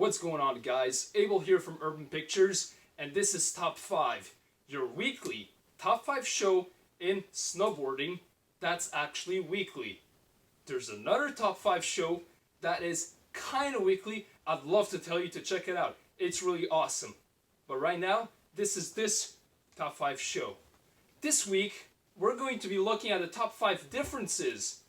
What's going on, guys? Abel here from Urban Pictures, and this is Top 5, your weekly Top 5 show in snowboarding that's actually weekly. There's another Top 5 show that is kind of weekly. I'd love to tell you to check it out. It's really awesome. But right now, this is this Top 5 show. This week, we're going to be looking at the top 5 differences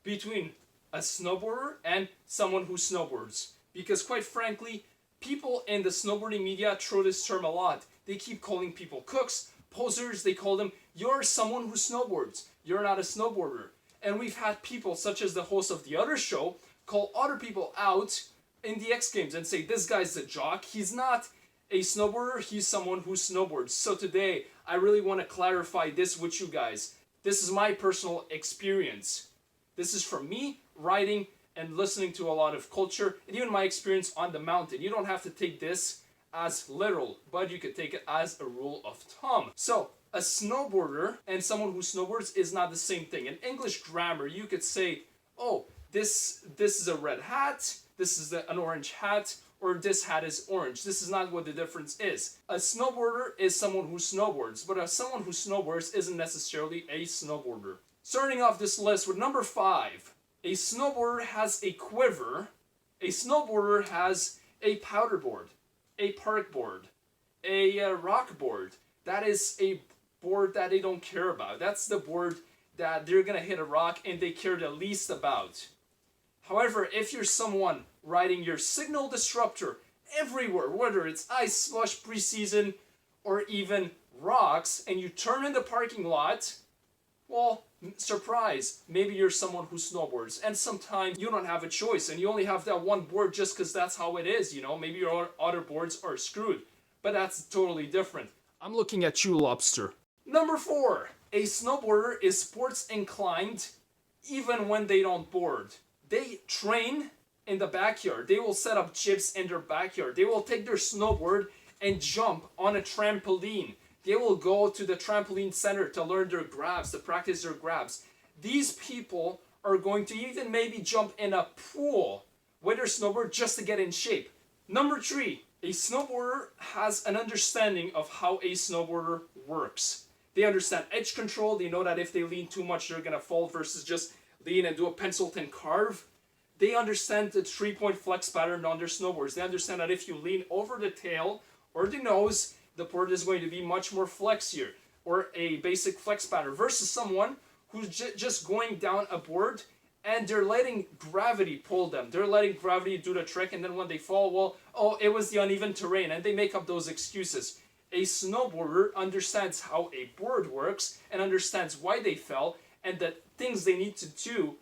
between a snowboarder and someone who snowboards. Because quite frankly, people in the snowboarding media throw this term a lot. They keep calling people cooks, posers. They call them, you're someone who snowboards. You're not a snowboarder. And we've had people such as the host of the other show call other people out in the X Games and say, this guy's a jock. He's not a snowboarder. He's someone who snowboards. So today, I really want to clarify this with you guys. This is my personal experience. This is from me riding and listening to a lot of culture, and even my experience on the mountain. You don't have to take this as literal, but you could take it as a rule of thumb. So, a snowboarder and someone who snowboards is not the same thing. In English grammar, you could say, oh, this is a red hat, this is an orange hat, or this hat is orange. This is not what the difference is. A snowboarder is someone who snowboards, but someone who snowboards isn't necessarily a snowboarder. Starting off this list with number 5. A snowboarder has a quiver. A snowboarder has a powder board, a park board, a rock board. That is a board that they don't care about. That's the board that they're going to hit a rock and they care the least about. However, if you're someone riding your signal disruptor everywhere, whether it's ice, slush, preseason, or even rocks, and you turn in the parking lot, well, surprise, maybe you're someone who snowboards, and sometimes you don't have a choice and you only have that one board just because that's how it is, you know. Maybe your other boards are screwed, but that's totally different. I'm looking at you, Lobster. Number 4, a snowboarder is sports inclined even when they don't board. They train in the backyard. They will set up gyms in their backyard. They will take their snowboard and jump on a trampoline. They will go to the trampoline center to learn their grabs, to practice their grabs. These people are going to even maybe jump in a pool with their snowboard just to get in shape. Number 3, a snowboarder has an understanding of how a snowboarder works. They understand edge control. They know that if they lean too much, they're going to fall versus just lean and do a pencil thin carve. They understand the 3-point flex pattern on their snowboards. They understand that if you lean over the tail or the nose, the board is going to be much more flexier, or a basic flex pattern, versus someone who's just going down a board and they're letting gravity pull them. They're letting gravity do the trick, and then when they fall, well, oh, it was the uneven terrain, and they make up those excuses. A snowboarder understands how a board works and understands why they fell and the things they need to do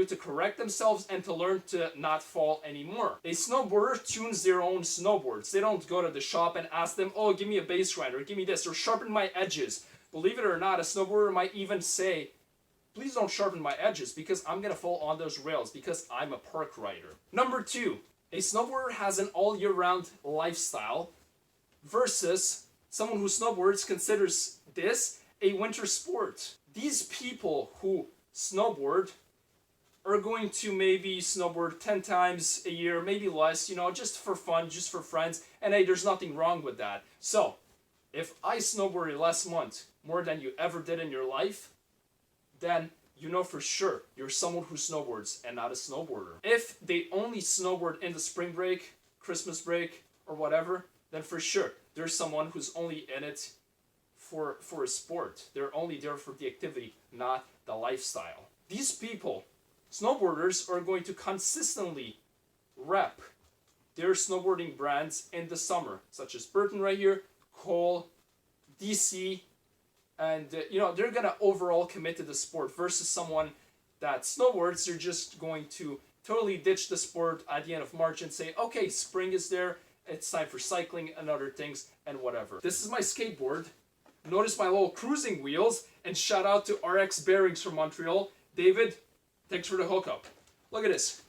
to correct themselves and to learn to not fall anymore. A snowboarder tunes their own snowboards. They don't go to the shop and ask them, oh, give me a base grinder, give me this, or sharpen my edges. Believe it or not, a snowboarder might even say, please don't sharpen my edges because I'm going to fall on those rails because I'm a park rider. Number 2, a snowboarder has an all year round lifestyle versus someone who snowboards considers this a winter sport. These people who snowboard are going to maybe snowboard 10 times a year, maybe less, you know, just for fun, just for friends, and hey, there's nothing wrong with that. So, if I snowboarded last month more than you ever did in your life, then you know for sure you're someone who snowboards and not a snowboarder. If they only snowboard in the spring break, Christmas break, or whatever, then for sure there's someone who's only in it for a sport. They're only there for the activity, not the lifestyle. These people, snowboarders, are going to consistently rep their snowboarding brands in the summer, such as Burton right here, Cole, DC, and you know, they're gonna overall commit to the sport versus someone that snowboards. They're just going to totally ditch the sport at the end of March and say, okay, spring is there, it's time for cycling and other things and whatever. This is my skateboard. Notice my little cruising wheels, and shout out to RX Bearings from Montreal. David, thanks for the hookup. Look at this.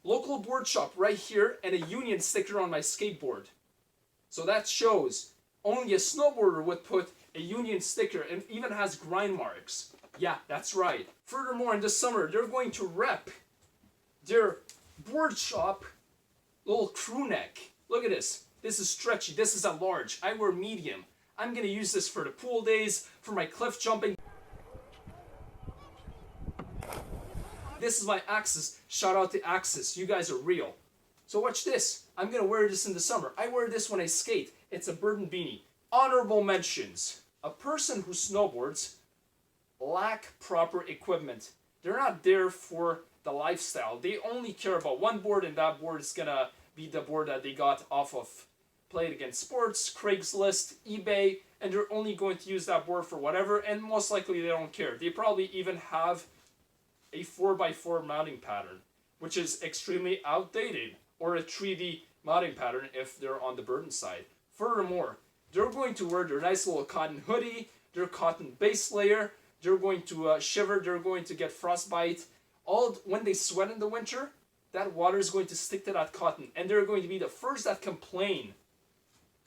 Local board shop right here and a Union sticker on my skateboard. So that shows only a snowboarder would put a Union sticker, and even has grind marks. Yeah, that's right. Furthermore, in the summer, they're going to rep their Board shop, little crew neck. Look at this. This is stretchy. This is a large. I wear medium. I'm gonna use this for the pool days, for my cliff jumping. This is my Axis. Shout out to Axis. You guys are real. So watch this. I'm gonna wear this in the summer. I wear this when I skate. It's a burden beanie. Honorable mentions. A person who snowboards lack proper equipment. They're not there for the lifestyle. They only care about one board, and that board is gonna be the board that they got off of Played Against Sports, Craigslist, eBay, and they're only going to use that board for whatever, and most likely they don't care. They probably even have a 4x4 mounting pattern, which is extremely outdated, or a 3D mounting pattern if they're on the burden side. Furthermore, they're going to wear their nice little cotton hoodie, their cotton base layer, they're going to shiver, they're going to get frostbite. When they sweat in the winter, that water is going to stick to that cotton, and they're going to be the first that complain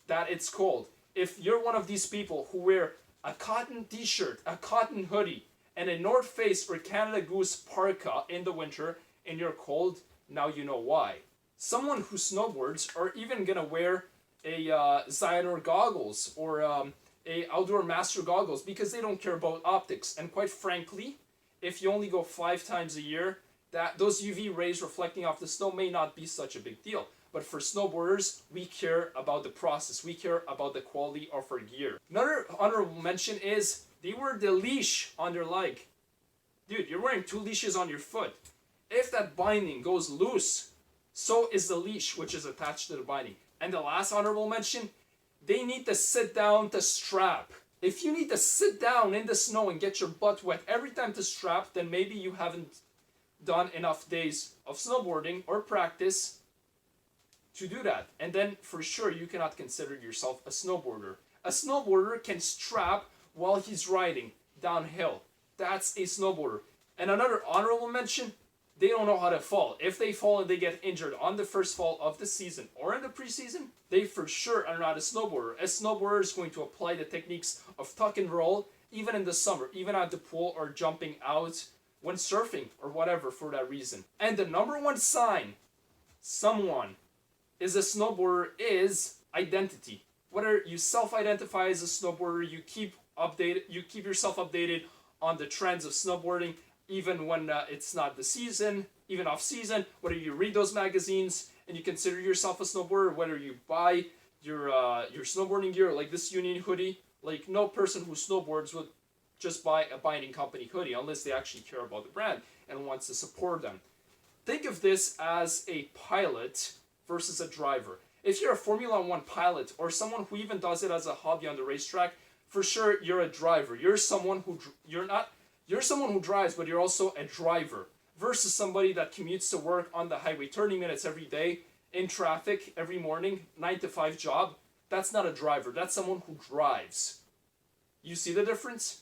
that it's cold. If you're one of these people who wear a cotton t-shirt, a cotton hoodie, and a North Face or Canada Goose parka in the winter, and you're cold, now you know why. Someone who snowboards are even gonna wear a Xehanort goggles or a Outdoor Master goggles because they don't care about optics. And quite frankly, if you only go 5 times a year, those UV rays reflecting off the snow may not be such a big deal. But for snowboarders, we care about the process. We care about the quality of our gear. Another honorable mention is they wear the leash on their leg. Dude, you're wearing 2 leashes on your foot. If that binding goes loose, so is the leash, which is attached to the binding. And the last honorable mention, they need to sit down to strap. If you need to sit down in the snow and get your butt wet every time to strap, then maybe you haven't done enough days of snowboarding or practice to do that. And then for sure you cannot consider yourself a snowboarder. A snowboarder can strap while he's riding downhill. That's a snowboarder. And another honorable mention, they don't know how to fall. If they fall and they get injured on the first fall of the season or in the preseason, they for sure are not a snowboarder. A snowboarder is going to apply the techniques of tuck and roll even in the summer, even at the pool or jumping out when surfing or whatever for that reason. And the number one sign someone is a snowboarder is identity. Whether you self-identify as a snowboarder, you keep yourself updated on the trends of snowboarding, even when it's not the season, even off season, whether you read those magazines and you consider yourself a snowboarder, whether you buy your snowboarding gear, like this Union hoodie, like no person who snowboards would just buy a binding company hoodie unless they actually care about the brand and wants to support them. Think of this as a pilot versus a driver. If you're a Formula One pilot or someone who even does it as a hobby on the racetrack, for sure you're a driver. You're someone who drives, but you're also a driver. Versus somebody that commutes to work on the highway 30 minutes every day in traffic every morning, 9 to 5 job. That's not a driver. That's someone who drives. You see the difference?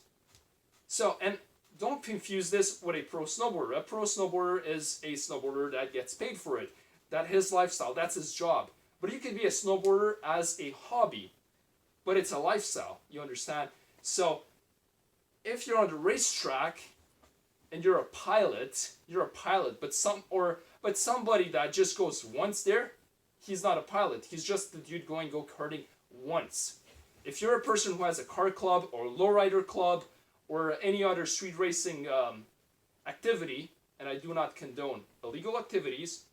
So, and don't confuse this with a pro snowboarder. A pro snowboarder is a snowboarder that gets paid for it. That's his lifestyle. That's his job. But you can be a snowboarder as a hobby, but it's a lifestyle. You understand? So, if you're on the racetrack and you're a pilot, but somebody that just goes once there, he's not a pilot. He's just the dude going go-karting once. If you're a person who has a car club or lowrider club or any other street racing activity, and I do not condone illegal activities,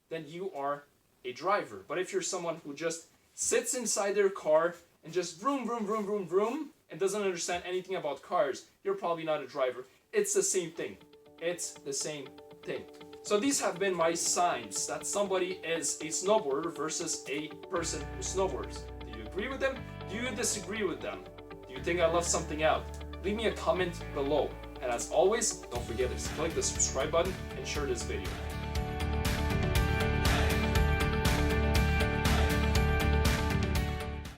then you are a driver. But if you're someone who just sits inside their car and just vroom, vroom, vroom, vroom, vroom, and doesn't understand anything about cars, you're probably not a driver. It's the same thing. It's the same thing. So these have been my signs that somebody is a snowboarder versus a person who snowboards. Do you agree with them? Do you disagree with them? Do you think I left something out? Leave me a comment below. And as always, don't forget to click the subscribe button and share this video.